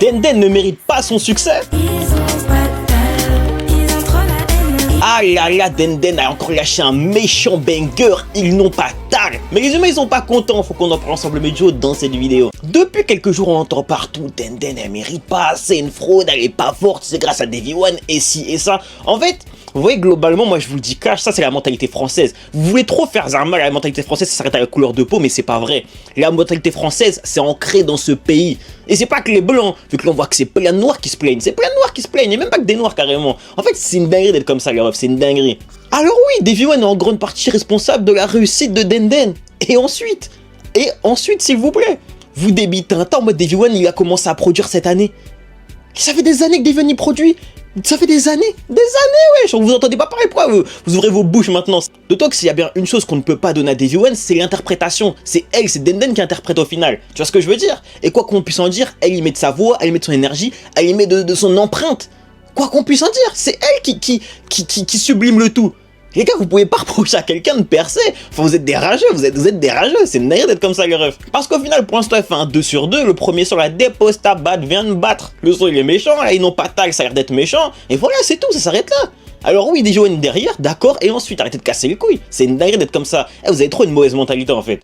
Denden ne mérite pas son succès. Ah là là, Denden a encore lâché un méchant banger, ils n'ont pas dalle. Mais les humains ils sont pas contents, faut qu'on en parle ensemble Mejo dans cette vidéo. Depuis quelques jours on entend partout, Denden elle mérite pas, c'est une fraude, elle est pas forte, c'est grâce à Davy One et ci et ça. En fait, vous voyez globalement, moi je vous le dis cash, ça c'est la mentalité française. Vous voulez trop faire un mal à la mentalité française, ça s'arrête à la couleur de peau, mais c'est pas vrai. La mentalité française, c'est ancré dans ce pays. Et c'est pas que les blancs, vu que l'on voit que c'est plein de noirs qui se plaignent, c'est plein de noirs qui se plaignent, et même pas que des noirs carrément. En fait, c'est une dinguerie d'être comme ça, les refs, c'est une dinguerie. Alors oui, Davy One est en grande partie responsable de la réussite de Denden. Et ensuite, s'il vous plaît, vous débitez un temps, moi Davy One il a commencé à produire cette année. Ça fait des années que Davy One y produit. Ça fait des années, wesh, vous entendez pas parler, pourquoi vous ouvrez vos bouches maintenant? D'autant que s'il y a bien une chose qu'on ne peut pas donner à Davy One, c'est l'interprétation. C'est elle, c'est Denden qui interprète au final. Tu vois ce que je veux dire? Et quoi qu'on puisse en dire, elle y met de sa voix, elle y met de son énergie, elle y met de son empreinte. Quoi qu'on puisse en dire, c'est elle qui sublime le tout. Les gars, vous pouvez pas reprocher à quelqu'un de percer. Enfin, vous êtes des rageux, vous êtes des rageux. C'est une dinguerie d'être comme ça, les refs. Parce qu'au final, pour l'instant, elle fait un 2 sur 2. Le premier sur la dépose tabat vient de battre. Le son, il est méchant. Là, ils n'ont pas tag, ça a l'air d'être méchant. Et voilà, c'est tout, ça s'arrête là. Alors oui, Davy One derrière, d'accord. Et ensuite, arrêtez de casser les couilles. C'est une dinguerie d'être comme ça. Eh, vous avez trop une mauvaise mentalité, en fait.